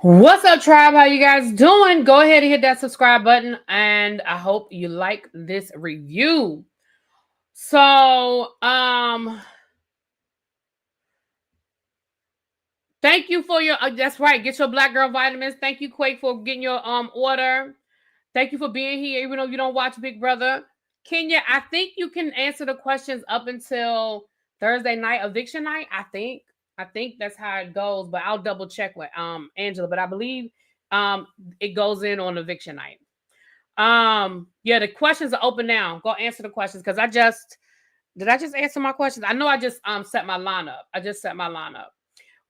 What's up, tribe? How you guys doing? Go ahead and hit that subscribe button, and I hope you like this review. So, thank you for your. That's right. Get your Black Girl vitamins. Thank you, Quake, for getting your order. Thank you for being here, even though you don't watch Big Brother. Kenya, I think you can answer the questions up until Thursday night, eviction night. I think that's how it goes, but I'll double check with Angela. But I believe it goes in on eviction night. Yeah, the questions are open now. Go answer the questions because I just answer my questions. I know I just set my lineup. I just set my lineup.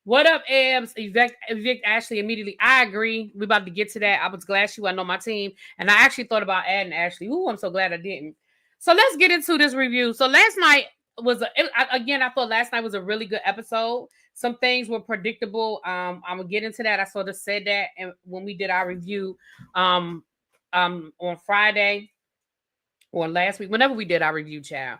What up, Ebs? Evict Ashley immediately. I agree. We about to get to that. I was glad she wasn't on my team. And I actually thought about adding Ashley. Ooh, I'm so glad I didn't. So let's get into this review. So last night was, I thought last night was a really good episode. Some things were predictable. I'm going to get into that. I sort of said that and when we did our review on Friday or last week, whenever we did our review, child.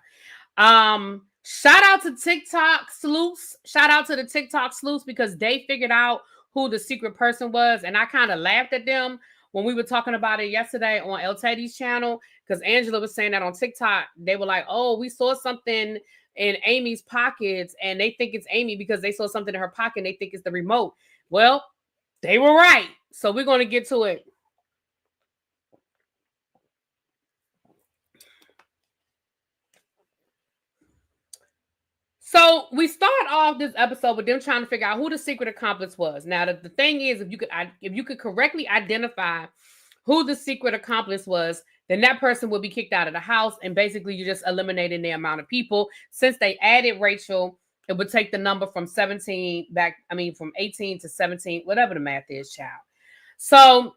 Shout out to TikTok sleuths. Shout out to the TikTok sleuths because they figured out who the secret person was. And I kind of laughed at them when we were talking about it yesterday on El Teddy's channel. Because Angela was saying that on TikTok. They were like, oh, we saw something in Amy's pockets. And they think it's Amy because they saw something in her pocket. And they think it's the remote. Well, they were right. So we're going to get to it. So we start off this episode with them trying to figure out who the secret accomplice was. Now, the thing is, if you could correctly identify who the secret accomplice was, then that person would be kicked out of the house, and basically you're just eliminating the amount of people. Since they added Rachel, it would take the number from 17 back. I mean, from 18 to 17, whatever the math is, child. So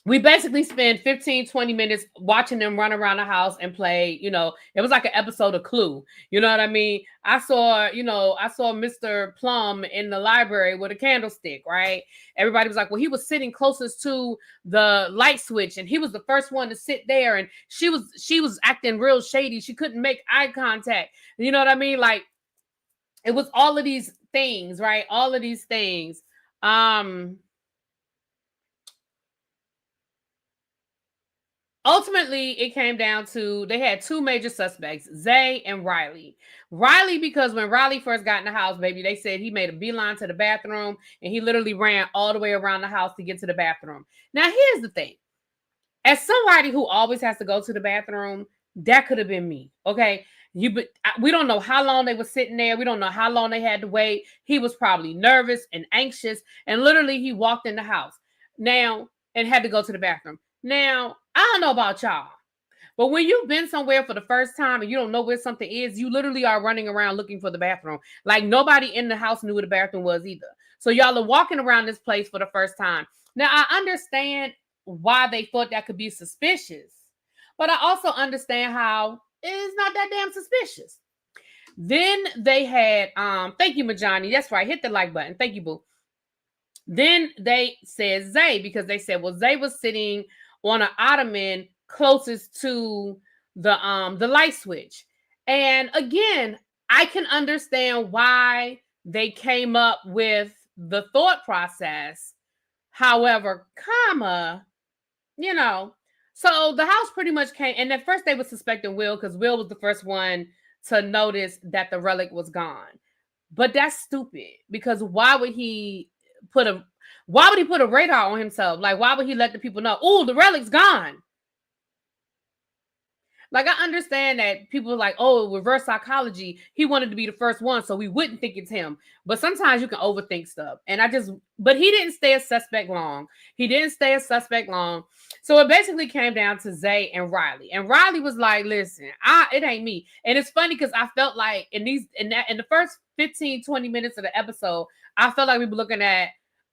we basically spend 15, 20 minutes watching them run around the house and play, it was like an episode of Clue. You know what I mean? I saw Mr. Plum in the library with a candlestick, right? Everybody was like, well, he was sitting closest to the light switch and he was the first one to sit there. And she was acting real shady. She couldn't make eye contact. You know what I mean? Like it was all of these things, right? All of these things. Ultimately, it came down to they had two major suspects, Zay and Riley. Riley, because when Riley first got in the house, baby, they said he made a beeline to the bathroom and he literally ran all the way around the house to get to the bathroom. Now, here's the thing. As somebody who always has to go to the bathroom, that could have been me, okay? We don't know how long they were sitting there. We don't know how long they had to wait. He was probably nervous and anxious, and literally he walked in the house now and had to go to the bathroom. Now, I don't know about y'all, but when you've been somewhere for the first time and you don't know where something is, you literally are running around looking for the bathroom. Like nobody in the house knew where the bathroom was either. So y'all are walking around this place for the first time. Now, I understand why they thought that could be suspicious, but I also understand how it's not that damn suspicious. Then they had, thank you, Majani. That's right. Hit the like button. Thank you, boo. Then they said Zay because they said, well, Zay was sitting on an ottoman closest to the light switch. And again, I can understand why they came up with the thought process. However, so the house pretty much came, and at first they were suspecting Will because Will was the first one to notice that the relic was gone. But that's stupid because why would he put a radar on himself? Like, why would he let the people know, oh, the relic's gone? Like, I understand that people are like, oh, reverse psychology. He wanted to be the first one, so we wouldn't think it's him. But sometimes you can overthink stuff. But he didn't stay a suspect long. So it basically came down to Zay and Riley. And Riley was like, listen, it ain't me. And it's funny because I felt like in the first 15, 20 minutes of the episode, I felt like we were looking at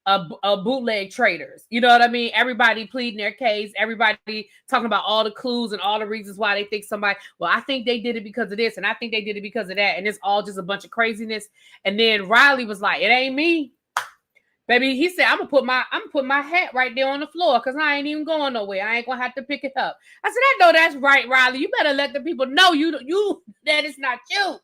a bootleg traders. You know what I mean? Everybody pleading their case. Everybody talking about all the clues and all the reasons why they think somebody, well, I think they did it because of this. And I think they did it because of that. And it's all just a bunch of craziness. And then Riley was like, it ain't me. Baby, he said, I'm gonna put my hat right there on the floor because I ain't even going nowhere. I ain't gonna have to pick it up. I said, I know that's right, Riley. You better let the people know you that it's not you.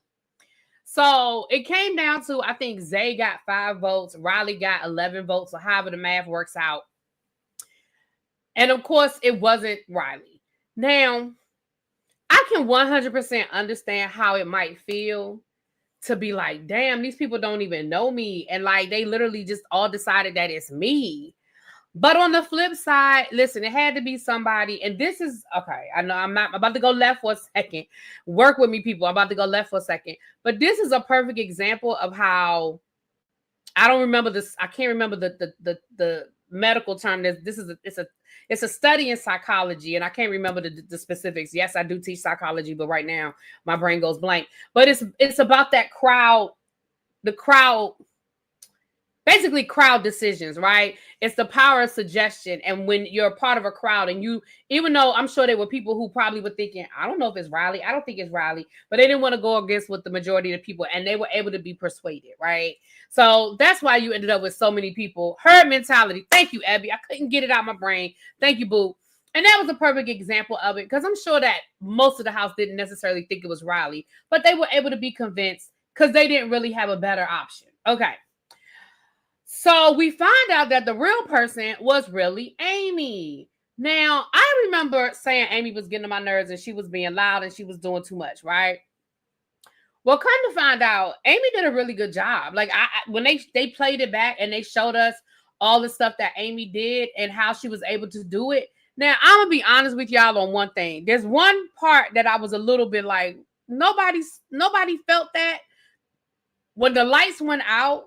So it came down to, I think Zay got 5 votes, Riley got 11 votes, or however the math works out. And of course, it wasn't Riley. Now, I can 100% understand how it might feel to be like, damn, these people don't even know me. And like, they literally just all decided that it's me. But on the flip side, listen, it had to be somebody. And this is, okay, I know I'm about to go left for a second. Work with me, people. I'm about to go left for a second. But this is a perfect example of how, I don't remember this. I can't remember the medical term. It's a study in psychology, and I can't remember the specifics. Yes, I do teach psychology, but right now my brain goes blank. But it's about that crowd, the crowd. Basically crowd decisions, right? It's the power of suggestion. And when you're a part of a crowd and you, even though I'm sure there were people who probably were thinking, I don't know if it's Riley, I don't think it's Riley, but they didn't want to go against what the majority of the people, and they were able to be persuaded, right? So that's why you ended up with so many people. Herd mentality. Thank you, Abby. I couldn't get it out of my brain. Thank you, boo. And that was a perfect example of it, because I'm sure that most of the house didn't necessarily think it was Riley, but they were able to be convinced because they didn't really have a better option. Okay. So we find out that the real person was really Amy. Now, I remember saying Amy was getting on my nerves and she was being loud and she was doing too much, right? Well, come to find out, Amy did a really good job. Like, when they played it back and they showed us all the stuff that Amy did and how she was able to do it. Now, I'm going to be honest with y'all on one thing. There's one part that I was a little bit like, nobody felt that. When the lights went out,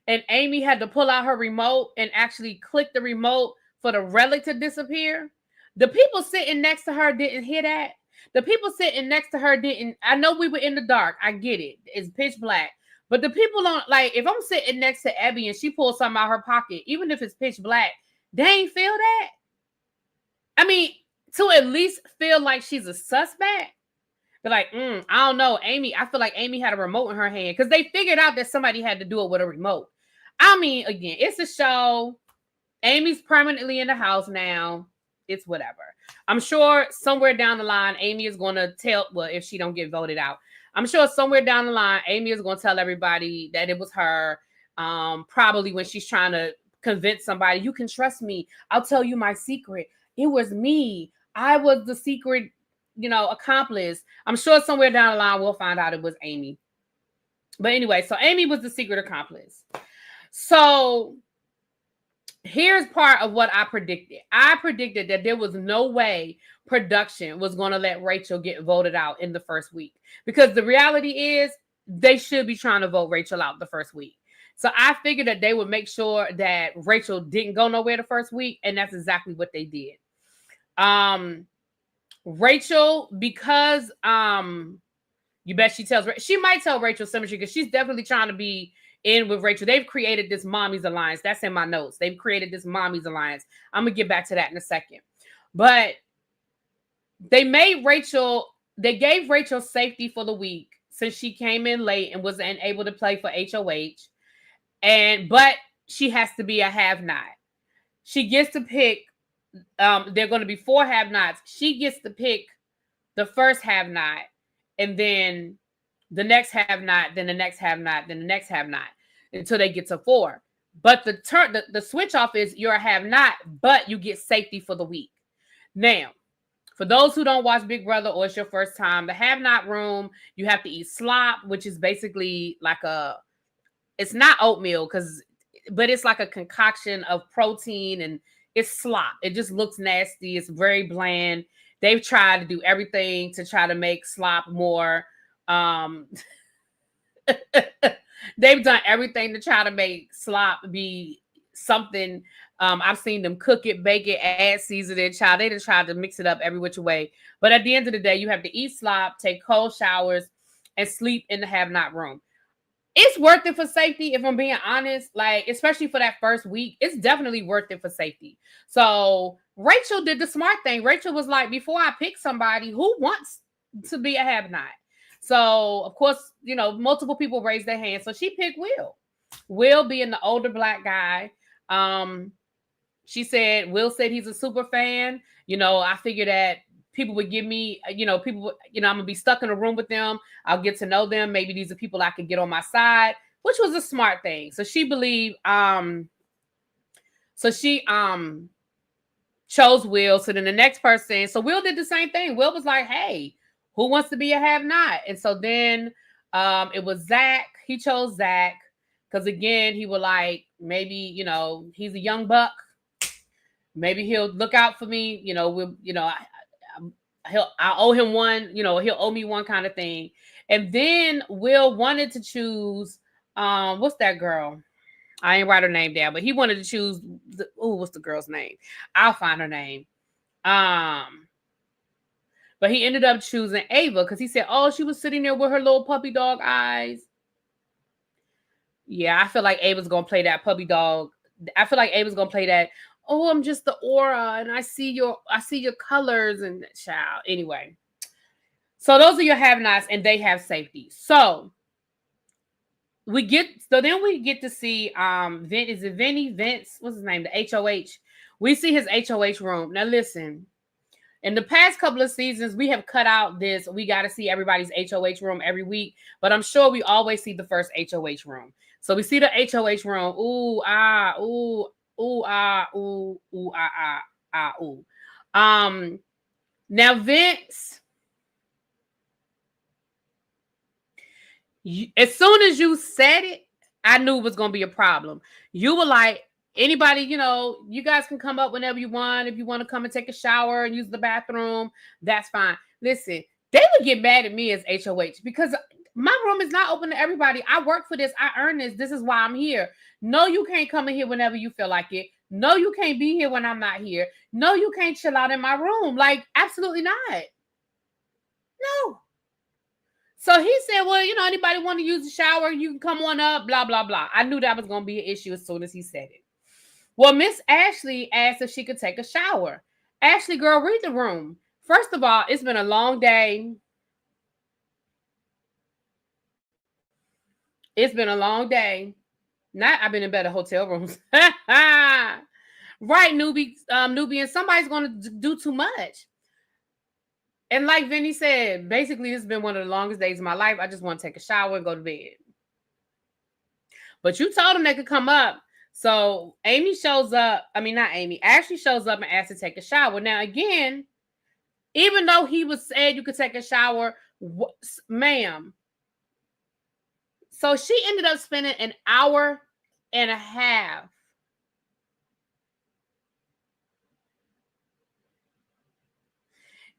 and Amy had to pull out her remote and actually click the remote for the relic to disappear. The people sitting next to her didn't hear that. The people sitting next to her didn't. I know we were in the dark. I get it. It's pitch black. But the people don't, like, if I'm sitting next to Abby and she pulls something out of her pocket, even if it's pitch black, they ain't feel that. I mean, to at least feel like she's a suspect. They're like, I don't know, Amy. I feel like Amy had a remote in her hand because they figured out that somebody had to do it with a remote. I mean, again, it's a show. Amy's permanently in the house now. It's whatever. I'm sure somewhere down the line, Amy is going to tell, well, if she don't get voted out, I'm sure somewhere down the line, Amy is going to tell everybody that it was her. Probably when she's trying to convince somebody, you can trust me. I'll tell you my secret. It was me. I was the secret, accomplice. I'm sure somewhere down the line, we'll find out it was Amy. But anyway, so Amy was the secret accomplice. So here's part of what I predicted. I predicted that there was no way production was going to let Rachel get voted out in the first week, because the reality is they should be trying to vote Rachel out the first week. So I figured that they would make sure that Rachel didn't go nowhere the first week, and that's exactly what they did. Rachel, because you bet she might tell Rachel Symmetry, because she's definitely trying to be in with Rachel. They've created this Mommy's Alliance. That's in my notes. They've created this Mommy's Alliance. I'm going to get back to that in a second. But they gave Rachel safety for the week since she came in late and wasn't able to play for HOH. But she has to be a have-not. She gets to pick, they're going to be 4 have-nots. She gets to pick the first have-not, and then the next have-not, then the next have-not, then the next have-not, until they get to 4. But the switch off is you're a have-not, but you get safety for the week. Now, for those who don't watch Big Brother or it's your first time, the have-not room, you have to eat slop, which is basically like it's not oatmeal, but it's like a concoction of protein, and it's slop. It just looks nasty. It's very bland. They've tried to do everything to try to make slop more. They've done everything to try to make slop be something. I've seen them cook it, bake it, add seasoning. They just tried to mix it up every which way. But at the end of the day, you have to eat slop, take cold showers, and sleep in the have-not room. It's worth it for safety, if I'm being honest. Like, especially for that first week, it's definitely worth it for safety. So Rachel did the smart thing. Rachel was like, before I pick somebody, who wants to be a have-not? So, of course, multiple people raised their hands. So she picked Will. Will being the older Black guy. She said, Will said he's a super fan. I figured that people would give me, people, I'm gonna be stuck in a room with them. I'll get to know them. Maybe these are people I could get on my side, which was a smart thing. So she believed, chose Will. So then the next person, so Will did the same thing. Will was like, hey, who wants to be a have-not? And so then it was Zach. He chose Zach because, again, he would like, maybe, he's a young buck. Maybe he'll look out for me. I owe him one. He'll owe me one kind of thing. And then Will wanted to choose, what's that girl? I ain't write her name down, but he wanted to choose. What's the girl's name? I'll find her name. But he ended up choosing Ava because he said, "Oh, she was sitting there with her little puppy dog eyes." Yeah, I feel like Ava's gonna play that puppy dog. I feel like Ava's gonna play that. Oh, I'm just the aura, and I see your colors and child. Anyway, so those are your have-nots, and they have safety. So. Then we get to see is it Vince? What's his name? The HOH. We see his HOH room. Now listen, in the past couple of seasons, we have cut out this. We got to see everybody's HOH room every week, but I'm sure we always see the first HOH room. So we see the HOH room. Ooh, ah, ooh, ooh, ah, ooh, ooh, ah, ah, ah, ooh. Now Vince. As soon as you said it, I knew it was going to be a problem. You were like, anybody, you guys can come up whenever you want. If you want to come and take a shower and use the bathroom, that's fine. Listen, they would get mad at me as HOH because my room is not open to everybody. I work for this. I earn this. This is why I'm here. No, you can't come in here whenever you feel like it. No, you can't be here when I'm not here. No, you can't chill out in my room. Like, absolutely not. No. So he said, well, anybody want to use the shower, you can come on up, blah, blah, blah. I knew that was going to be an issue as soon as he said it. Well, Miss Ashley asked if she could take a shower. Ashley, girl, read the room. First of all, it's been a long day. It's been a long day. I've been in better hotel rooms. Right, Nubian, somebody's going to do too much. And like Vinny said, basically, it's been one of the longest days of my life. I just want to take a shower and go to bed. But you told them they could come up. So Amy shows up. I mean, not Amy. Ashley shows up and asks to take a shower. Now, again, even though he was said you could take a shower, ma'am. So she ended up spending an hour and a half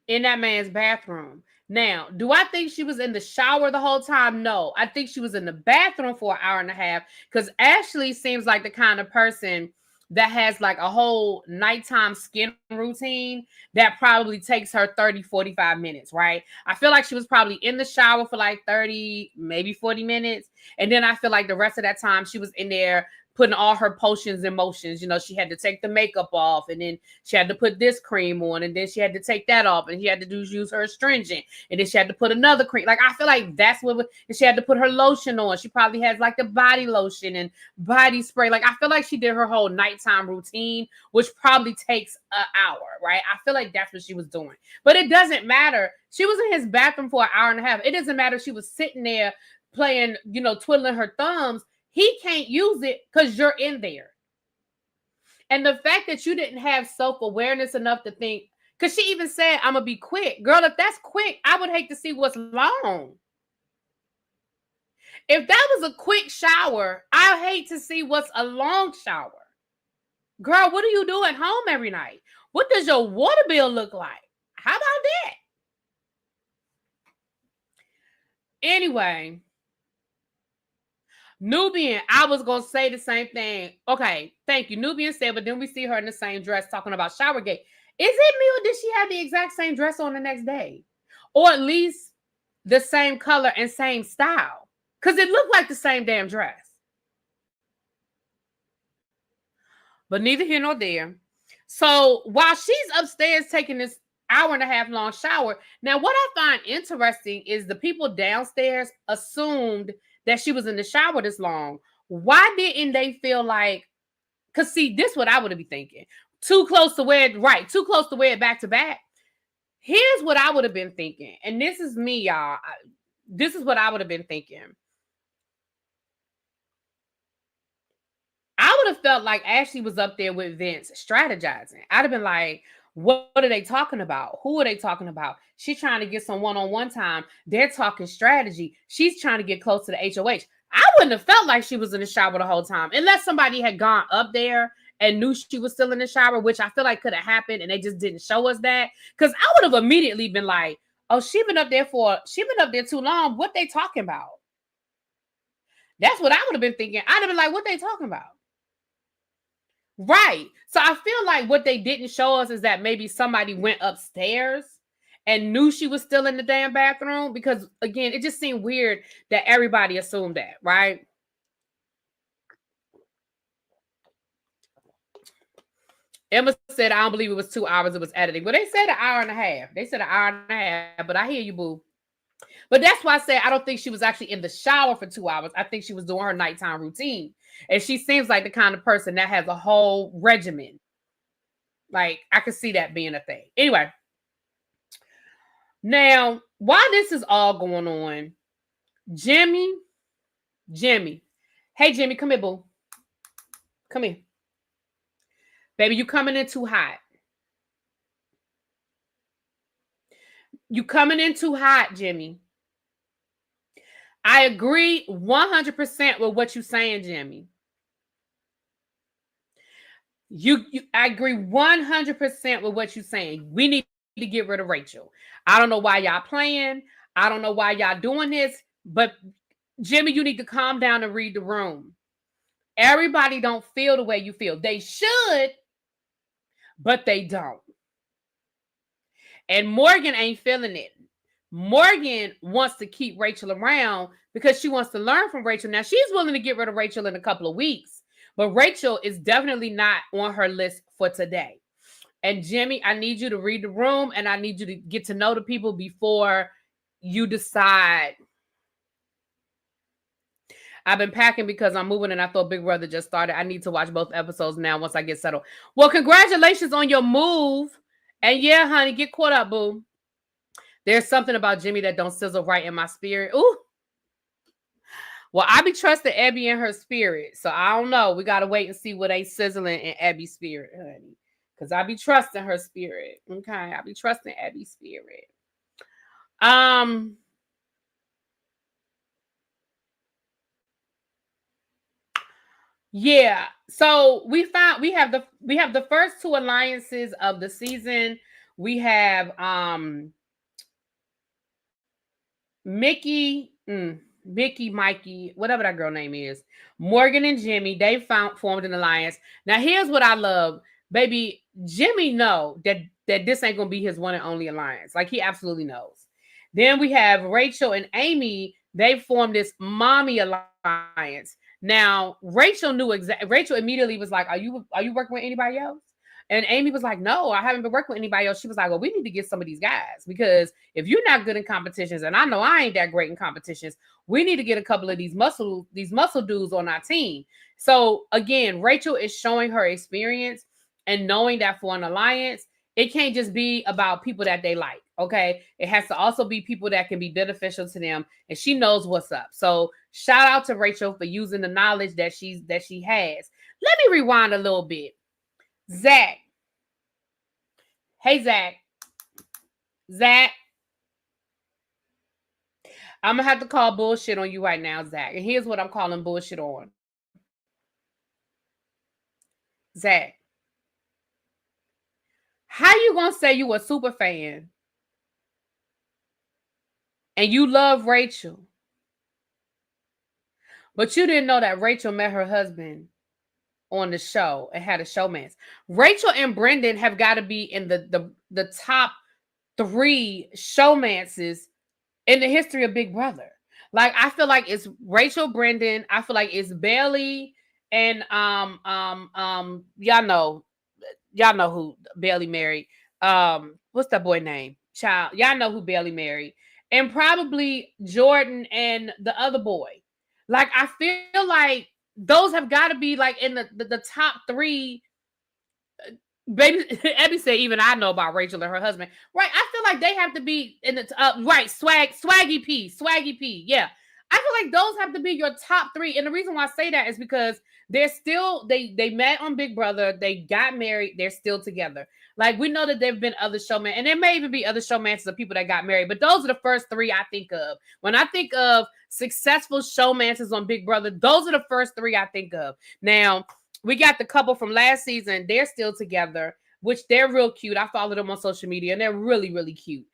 in that man's bathroom. Now, do I think she was in the shower the whole time? No. I think she was in the bathroom for an hour and a half because Ashley seems like the kind of person that has like a whole nighttime skin routine that probably takes her 30, 45 minutes, right? I feel like she was probably in the shower for like 30, maybe 40 minutes. And then I feel like the rest of that time she was in there putting all her potions and motions. She had to take the makeup off, and then she had to put this cream on, and then she had to take that off, and she had to use her astringent, and then she had to put another cream. Like, I feel like that's what, and she had to put her lotion on. She probably has like the body lotion and body spray. Like, I feel like she did her whole nighttime routine, which probably takes an hour, right? I feel like that's what she was doing. But it doesn't matter. She was in his bathroom for an hour and a half. It doesn't matter if she was sitting there playing, twiddling her thumbs. He can't use it because you're in there. And the fact that you didn't have self-awareness enough to think, because she even said, I'm going to be quick. Girl, if that's quick, I would hate to see what's long. If that was a quick shower, I hate to see what's a long shower. Girl, what do you do at home every night? What does your water bill look like? How about that? Anyway, Nubian, I was going to say the same thing. Okay, thank you. Nubian said, but then we see her in the same dress talking about Showergate. Is it me or did she have the exact same dress on the next day? Or at least the same color and same style? Because it looked like the same damn dress. But neither here nor there. So while she's upstairs taking this hour and a half long shower, now what I find interesting is the people downstairs assumed that she was in the shower this long. Why didn't they feel like, because see, this is what I would be thinking. Too close to wear it back to back. Here's what I would have been thinking. And this is me, y'all. This is what I would have been thinking. I would have felt like Ashley was up there with Vince strategizing. I'd have been like, what are they talking about? Who are they talking about? She's trying to get some one-on-one time. They're talking strategy. She's trying to get close to the HOH. I wouldn't have felt like she was in the shower the whole time unless somebody had gone up there and knew she was still in the shower, which I feel like could have happened and they just didn't show us that. Because I would have immediately been like, oh, she been up there too long. What they talking about? That's what I would have been thinking. I'd have been like, what they talking about? Right. So I feel like what they didn't show us is that maybe somebody went upstairs and knew she was still in the damn bathroom, because again, it just seemed weird that everybody assumed that, right? Emma said, I don't believe it was 2 hours, it was editing. But they said an hour and a half. They said an hour and a half, but I hear you, boo. But that's why I say I don't think she was actually in the shower for 2 hours. I think she was doing her nighttime routine. And she seems like the kind of person that has a whole regimen. Like, I could see that being a thing. Anyway. Now, while this is all going on, Jimmy. Hey, Jimmy, come here, boo. Come here. Baby, you coming in too hot. You coming in too hot, Jimmy. I agree 100% with what you're saying, Jimmy. I agree 100% with what you're saying. We need to get rid of Rachel. I don't know why y'all playing. I don't know why y'all doing this, but Jimmy, you need to calm down and read the room. Everybody don't feel the way you feel. They should, but they don't. And Morgan ain't feeling it. Morgan wants to keep Rachel around because she wants to learn from Rachel. Now, she's willing to get rid of Rachel in a couple of weeks, but Rachel is definitely not on her list for today. And Jimmy, I need you to read the room and I need you to get to know the people before you decide. I've been packing because I'm moving and I thought Big Brother just started. I need to watch both episodes now once I get settled. Well, congratulations on your move. And yeah, honey, get caught up, boo. There's something about Jimmy that don't sizzle right in my spirit. Ooh. Well, I be trusting Abby in her spirit. So I don't know. We got to wait and see what ain't sizzling in Abby's spirit, honey. Because I be trusting her spirit. Okay. I be trusting Abby's spirit. Yeah. So we have the first 2 alliances of the season. We have Mickey, Mikey, whatever that girl name is, Morgan and Jimmy. They formed an alliance. Now here's what I love, baby. Jimmy know that this ain't gonna be his one and only alliance. Like, he absolutely knows. Then we have Rachel and Amy. They formed this mommy alliance. Now Rachel knew exactly. Rachel immediately was like, "Are you working with anybody else?" And Amy was like, "No, I haven't been working with anybody else." She was like, "Well, we need to get some of these guys, because if you're not good in competitions, and I know I ain't that great in competitions, we need to get a couple of these muscle dudes on our team." So again, Rachel is showing her experience and knowing that for an alliance, it can't just be about people that they like. Okay, it has to also be people that can be beneficial to them, and she knows what's up. So shout out to Rachel for using the knowledge that she has. Let me rewind a little bit. Zach. Hey, Zach. Zach. I'm going to have to call bullshit on you right now, Zach. And here's what I'm calling bullshit on. Zach. How you going to say you a super fan and you love Rachel, but you didn't know that Rachel met her husband on the show and had a showmance? Rachel and Brendan have got to be in the top 3 showmances in the history of Big Brother. Like, I feel like it's Rachel, Brendan. I feel like it's Bailey and y'all know who Bailey married. What's that boy name? Child, y'all know who Bailey married. And probably Jordan and the other boy. Like, I feel like those have got to be like in the top 3 Baby, Abby said, even I know about Rachel and her husband. Right. I feel like they have to be in the right. Swaggy P. Yeah. I feel like those have to be your top three. And the reason why I say that is because they're still, they met on Big Brother. They got married. They're still together. Like, we know that there have been other showmen, and there may even be other showmans of people that got married, but those are the first three I think of. When I think of successful showmances on Big Brother, those are the first three I think of. Now, we got the couple from last season. They're still together, which they're real cute. I follow them on social media, and they're really, really cute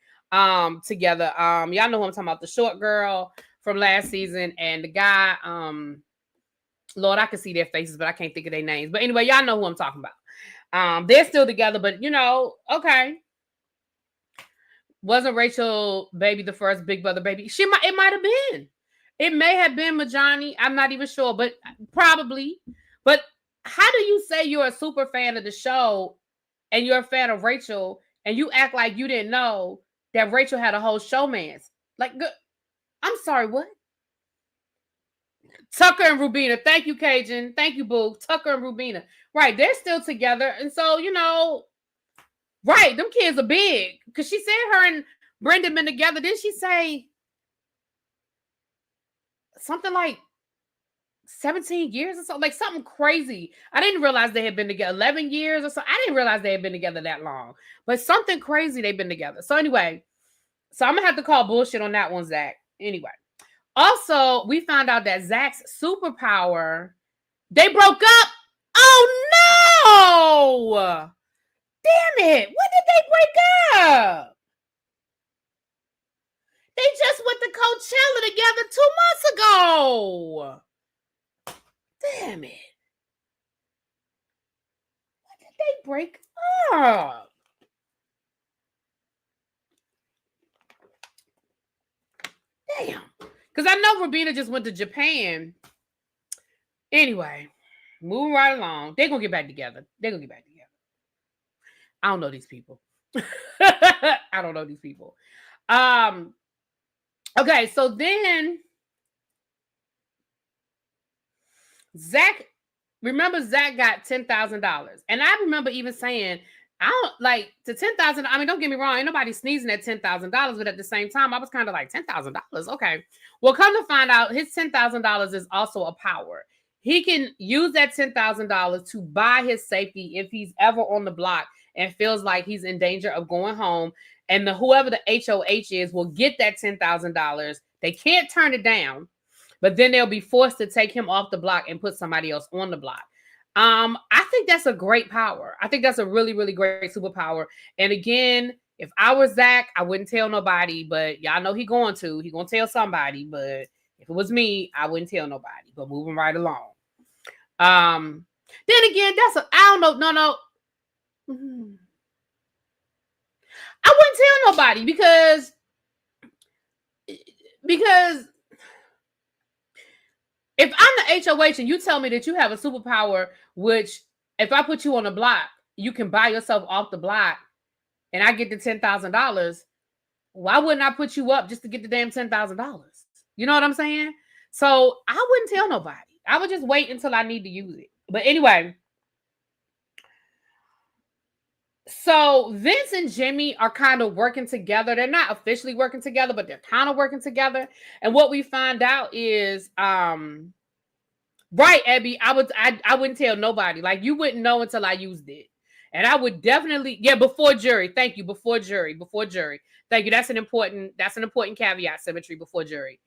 together. Y'all know who I'm talking about, the short girl from last season and the guy. Lord, I can see their faces, but I can't think of their names. But anyway, y'all know who I'm talking about. They're still together, but okay. Wasn't Rachel baby the first Big Brother baby? It might have been. It may have been Majani. I'm not even sure, but probably. But how do you say you're a super fan of the show and you're a fan of Rachel and you act like you didn't know that Rachel had a whole showmance? Like, I'm sorry, what? Tucker and Rubina. Thank you, Cajun. Thank you, Boo. Tucker and Rubina. Right, they're still together. And so, right, them kids are big. Because she said her and Brendan been together. Didn't she say something like 17 years or so? Like something crazy. I didn't realize they had been together 11 years or so. I didn't realize they had been together that long. But something crazy they've been together. So anyway, so I'm going to have to call bullshit on that one, Zach. Anyway. Also, we found out that Zach's superpower, they broke up. Oh, no! Damn it. When did they break up? They just went to Coachella together 2 months ago. Damn it. When did they break up? Damn. Because I know Rubina just went to Japan. Anyway, moving right along. They're going to get back together. I don't know these people. Okay, so then Zach got $10,000. And I remember even saying, I don't like to $10,000. I mean, don't get me wrong, ain't nobody sneezing at $10,000, but at the same time, I was kind of like $10,000. Okay. Well, come to find out, his $10,000 is also a power. He can use that $10,000 to buy his safety if he's ever on the block and feels like he's in danger of going home. And whoever the HOH is will get that $10,000. They can't turn it down, but then they'll be forced to take him off the block and put somebody else on the block. I think that's a great power. I think that's a really, really great superpower. And again, if I was Zach, I wouldn't tell nobody, but y'all know he going to tell somebody. But if it was me, I wouldn't tell nobody. But moving right along. Then again, I don't know. No. I wouldn't tell nobody because if I'm the HOH and you tell me that you have a superpower, which if I put you on a block, you can buy yourself off the block and I get the $10,000, why wouldn't I put you up just to get the damn $10,000? You know what I'm saying? So I wouldn't tell nobody. I would just wait until I need to use it. But anyway, so Vince and Jimmy are kind of working together. They're not officially working together, but they're kind of working together. And what we find out is, right, Abby, I wouldn't tell nobody. Like, you wouldn't know until I used it. And I would definitely, before jury. Thank you. Before jury. Thank you. That's an important caveat, Symmetry, before jury.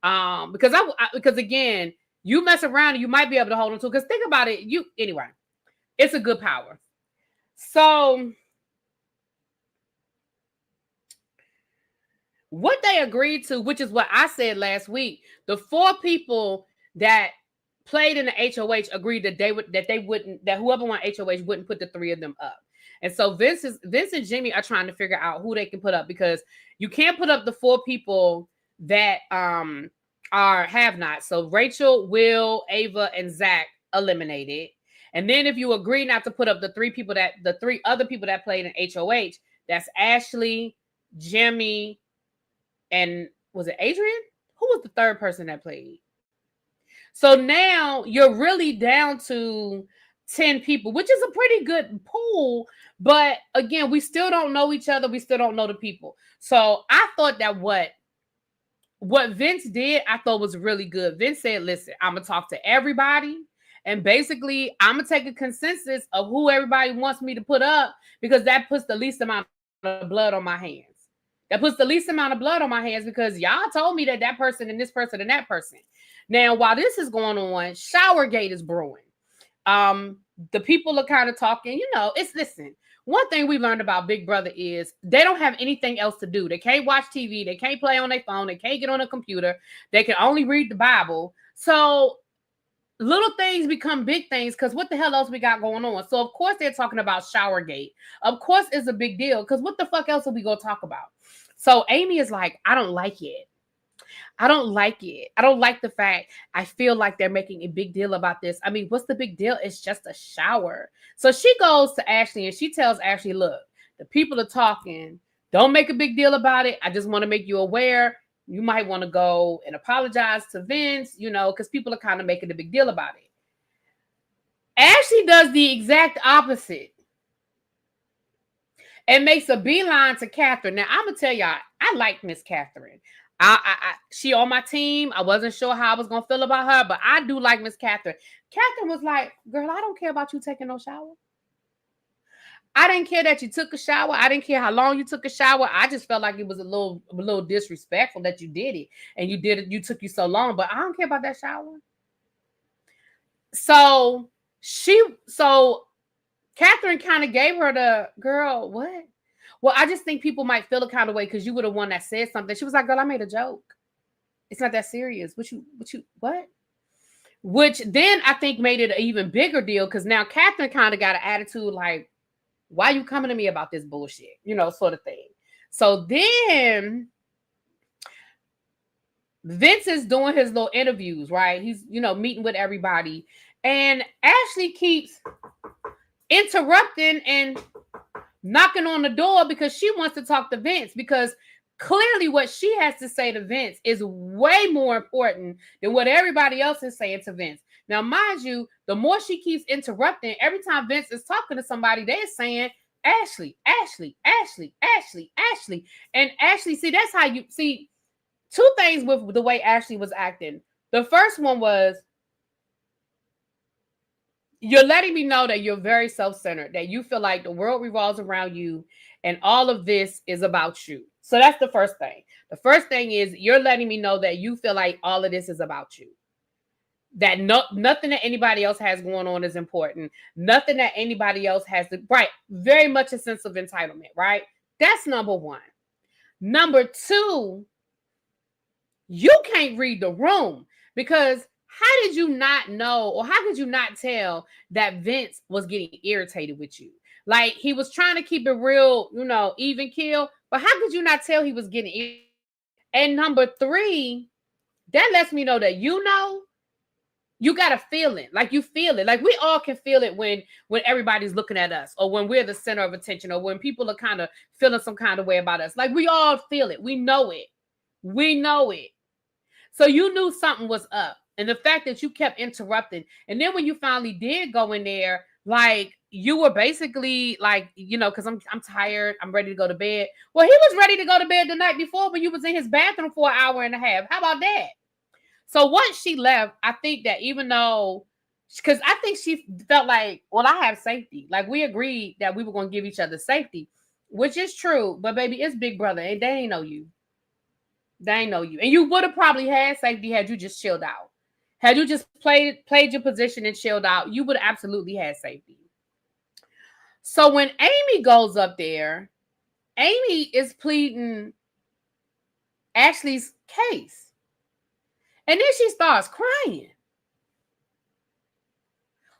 Because again, you mess around and you might be able to hold on to it. Because think about it. Anyway, it's a good power. So what they agreed to, which is what I said last week, the 4 people that played in the HOH agreed that whoever won HOH wouldn't put the 3 of them up. And so Vince and Jimmy are trying to figure out who they can put up, because you can't put up the 4 people that are have-nots. So Rachel, Will, Ava, and Zach eliminated. And then if you agree not to put up the 3 other people that played in HOH, that's Ashley, Jimmy, and was it Adrian? Who was the 3rd person that played? So now you're really down to 10 people, which is a pretty good pool. But again, we still don't know each other. We still don't know the people. So I thought that what Vince did, I thought was really good. Vince said, listen, I'm going to talk to everybody. And basically, I'm going to take a consensus of who everybody wants me to put up, because that puts the least amount of blood on my hands. That puts the least amount of blood on my hands, because y'all told me that that person and this person and that person. Now, while this is going on, Showergate is brewing. The people are kind of talking, listen, one thing we learned about Big Brother is they don't have anything else to do. They can't watch TV. They can't play on their phone. They can't get on a computer. They can only read the Bible. So little things become big things, because what the hell else we got going on? So, of course, they're talking about Showergate. Of course, it's a big deal, because what the fuck else are we going to talk about? So Amy is like, I don't like it. I don't like it. I don't like the fact I feel like they're making a big deal about this. I mean, what's the big deal? It's just a shower. So she goes to Ashley and she tells Ashley, look, the people are talking. Don't make a big deal about it. I just want to make you aware. You might want to go and apologize to Vince, because people are kind of making a big deal about it. Ashley does the exact opposite and makes a beeline to Catherine. Now, I'm going to tell y'all, I like Miss Catherine. She on my team. I wasn't sure how I was going to feel about her, but I do like Miss Catherine. Catherine was like, girl, I don't care about you taking no shower. I didn't care that you took a shower. I didn't care how long you took a shower. I just felt like it was a little disrespectful that you did it. And you did it. You took you so long, but I don't care about that shower. So Catherine kind of gave her the, girl, what? Well, I just think people might feel a kind of way because you were the one that said something. She was like, girl, I made a joke. It's not that serious. What? Which then I think made it an even bigger deal, because now Catherine kind of got an attitude like, why are you coming to me about this bullshit? Sort of thing. So then Vince is doing his little interviews, right? He's, meeting with everybody. And Ashley keeps interrupting and knocking on the door because she wants to talk to Vince, because clearly what she has to say to Vince is way more important than what everybody else is saying to Vince. Now, mind you, the more she keeps interrupting, every time Vince is talking to somebody, they're saying, Ashley, Ashley, Ashley, Ashley, Ashley. And Ashley, see, that's how you see two things with the way Ashley was acting. The first one was, you're letting me know that you're very self-centered, that you feel like the world revolves around you and all of this is about you. So that's the first thing. The first thing is you're letting me know that you feel like all of this is about you. That nothing that anybody else has going on is important. Nothing that anybody else has to, right? Very much a sense of entitlement, right? That's number one. Number two, you can't read the room, because how did you not know, or how could you not tell that Vince was getting irritated with you? Like, he was trying to keep it real, even keel, but how could you not tell he was getting irritated? And number three, that lets me know that you got to feel it. Like, you feel it. Like, we all can feel it when everybody's looking at us, or when we're the center of attention, or when people are kind of feeling some kind of way about us. Like, we all feel it. We know it. We know it. So you knew something was up. And the fact that you kept interrupting. And then when you finally did go in there, like, you were basically like, because I'm tired. I'm ready to go to bed. Well, he was ready to go to bed the night before, but you was in his bathroom for an hour and a half. How about that? So once she left, I think that even though, because I think she felt like, well, I have safety. Like, we agreed that we were going to give each other safety, which is true. But baby, it's Big Brother. And they ain't know you. They ain't know you. And you would have probably had safety had you just chilled out. Had you just played your position and chilled out, you would have absolutely had safety. So when Amy goes up there, Amy is pleading Ashley's case. And then she starts crying.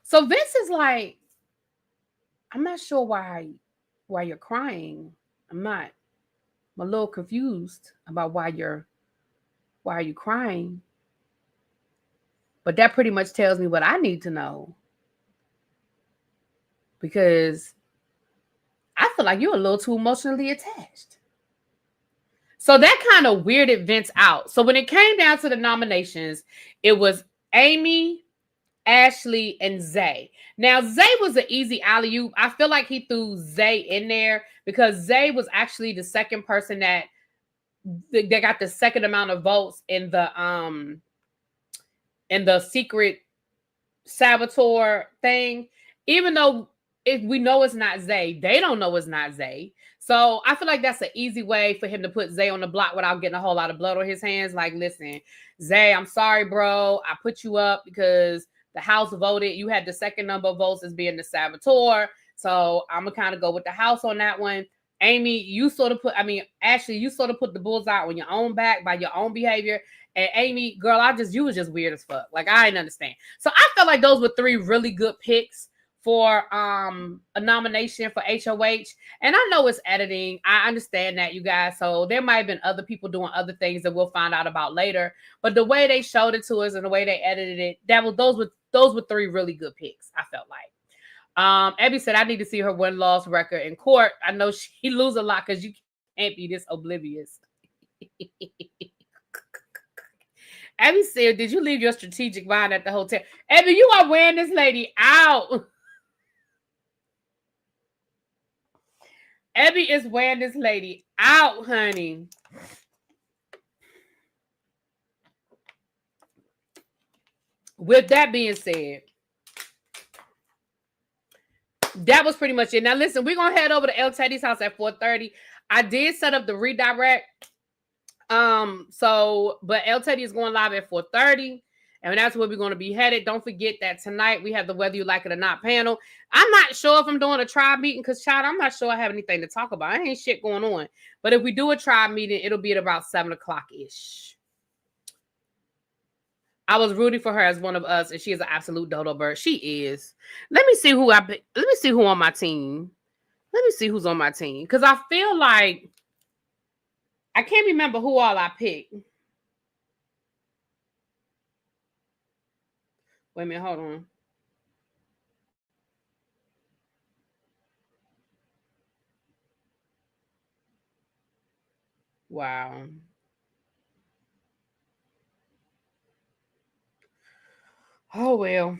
So Vince is like, I'm not sure why you're crying. I'm a little confused about why are you crying? But that pretty much tells me what I need to know. Because I feel like you're a little too emotionally attached. So that kind of weirded Vince out. So when it came down to the nominations, it was Amy, Ashley, and Zay. Now, Zay was an easy alley-oop. I feel like he threw Zay in there because Zay was actually the second person that got the second amount of votes in the secret saboteur thing. Even though if we know it's not Zay, they don't know it's not Zay. So I feel like that's an easy way for him to put Zay on the block without getting a whole lot of blood on his hands. Like, listen, Zay, I'm sorry, bro. I put you up because the House voted. You had the second number of votes as being the saboteur. So I'm going to kind of go with the House on that one. Amy, Ashley, you sort of put the bullseye on your own back by your own behavior. And Amy, girl, you was just weird as fuck. Like, I didn't understand. So I felt like those were three really good picks for a nomination for HOH. And I know it's editing. I understand that, you guys. So there might have been other people doing other things that we'll find out about later. But the way they showed it to us and the way they edited it, those were three really good picks, I felt like. Abby said, I need to see her win-loss record in court. I know she lose a lot because you can't be this oblivious. Abby said, did you leave your strategic mind at the hotel? Abby, you are wearing this lady out. Abby is wearing this lady out, honey. With that being said, that was pretty much it. Now, listen, we're going to head over to El Teddy's house at 4:30. I did set up the redirect. But El Teddy is going live at 4:30. And that's where we're going to be headed. Don't forget that tonight we have the Whether You Like It or Not panel. I'm not sure if I'm doing a tribe meeting because, child, I'm not sure I have anything to talk about. I ain't shit going on. But if we do a tribe meeting, it'll be at about 7 o'clock-ish. I was rooting for her as one of us, and she is an absolute dodo bird. She is. Let me see who on my team. Let me see who's on my team. Because I feel like I can't remember who all I picked. Wait a minute, hold on. Wow. Oh, well.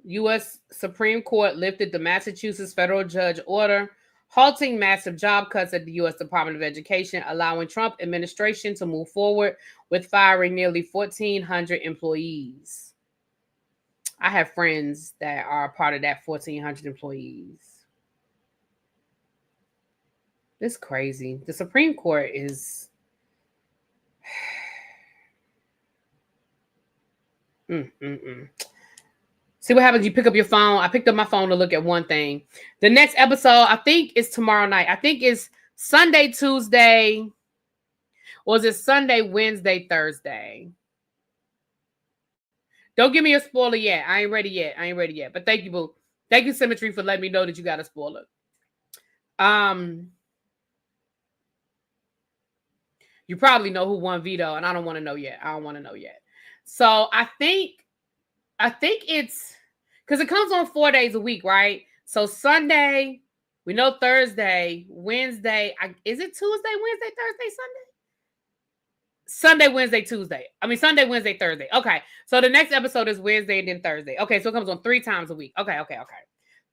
U.S. Supreme Court lifted the Massachusetts federal judge order halting massive job cuts at the U.S. Department of Education, allowing Trump administration to move forward with firing nearly 1,400 employees. I have friends that are part of that 1,400 employees. It's crazy. The Supreme Court is... See what happens? You pick up your phone. I picked up my phone to look at one thing. The next episode, I think, is tomorrow night. I think it's Sunday, Tuesday. Or is it Sunday, Wednesday, Thursday? Don't give me a spoiler yet. I ain't ready yet. But thank you, boo. Thank you, Symmetry, for letting me know that you got a spoiler. You probably know who won veto, and I don't want to know yet. So I think it's because it comes on 4 days a week, right? So Sunday, we know Thursday, Wednesday. Is it Tuesday, Wednesday, Thursday, Sunday? Sunday, Wednesday, Tuesday. Sunday, Wednesday, Thursday. Okay. So the next episode is Wednesday and then Thursday. Okay. So it comes on 3 times a week. Okay.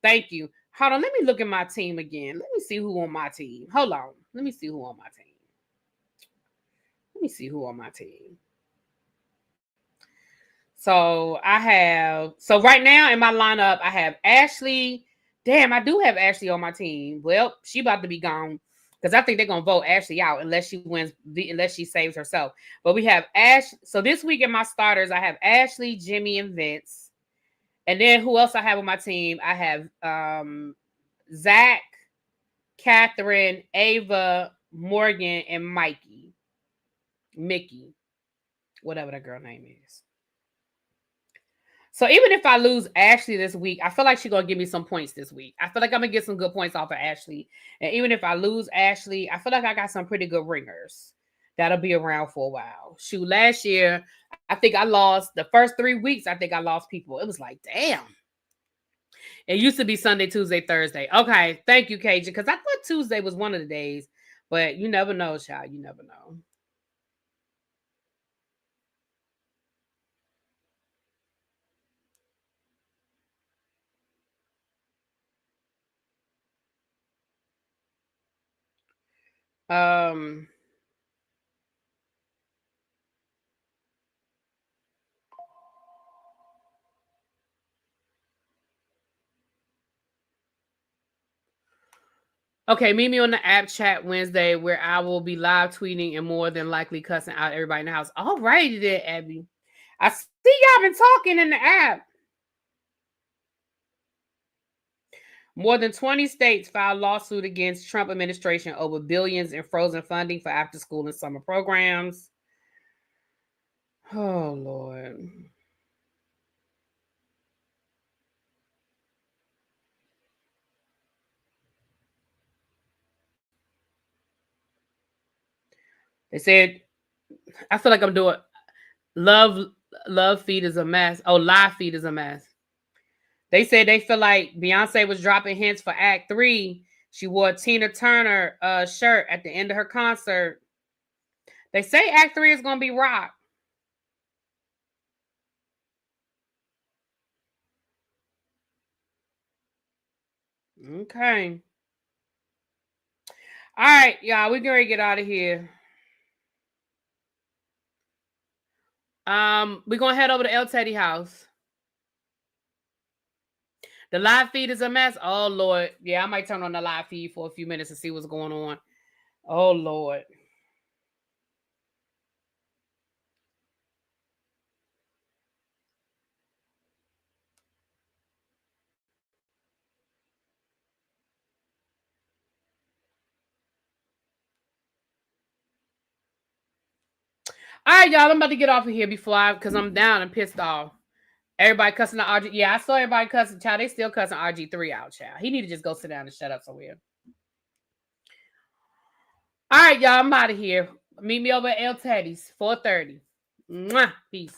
Thank you. Hold on. Let me look at my team again. Let me see who on my team. Hold on. Let me see who on my team. So right now in my lineup, I have Ashley. Damn, I do have Ashley on my team. Well, she about to be gone because I think they're going to vote Ashley out unless she saves herself. But we have Ash. So this week in my starters, I have Ashley, Jimmy, and Vince. And then who else I have on my team? I have Zach, Catherine, Ava, Morgan, and Mickey, whatever that girl name is. So even if I lose Ashley this week, I feel like she's going to give me some points this week. I feel like I'm going to get some good points off of Ashley. And even if I lose Ashley, I feel like I got some pretty good ringers that'll be around for a while. Shoot, last year, I think I lost the first 3 weeks. I think I lost people. It was like, damn. It used to be Sunday, Tuesday, Thursday. Okay, thank you, Cajun, because I thought Tuesday was one of the days. But you never know, child. You never know. Um. Okay, meet me on the app chat Wednesday where I will be live tweeting and more than likely cussing out everybody in the house. All righty then, Abby. I see y'all been talking in the app. More than 20 states filed lawsuit against Trump administration over billions in frozen funding for after school and summer programs. Oh, Lord. They said, I feel like I'm doing love feed is a mess. Oh, live feed is a mess. They said they feel like Beyonce was dropping hints for Act 3. She wore a Tina Turner shirt at the end of her concert. They say Act 3 is going to be rock. Okay. All right, y'all. We're going to get out of here. We're going to head over to El Teddy house. The live feed is a mess. Oh, Lord. Yeah, I might turn on the live feed for a few minutes and see what's going on. Oh, Lord. All right, y'all. I'm about to get off of here because I'm down and pissed off. Everybody cussing the RG. Yeah, I saw everybody cussing. Child, they still cussing RG3 out, child. He need to just go sit down and shut up somewhere. All right, y'all. I'm out of here. Meet me over at El Teddy's, 4:30. Mwah. Peace.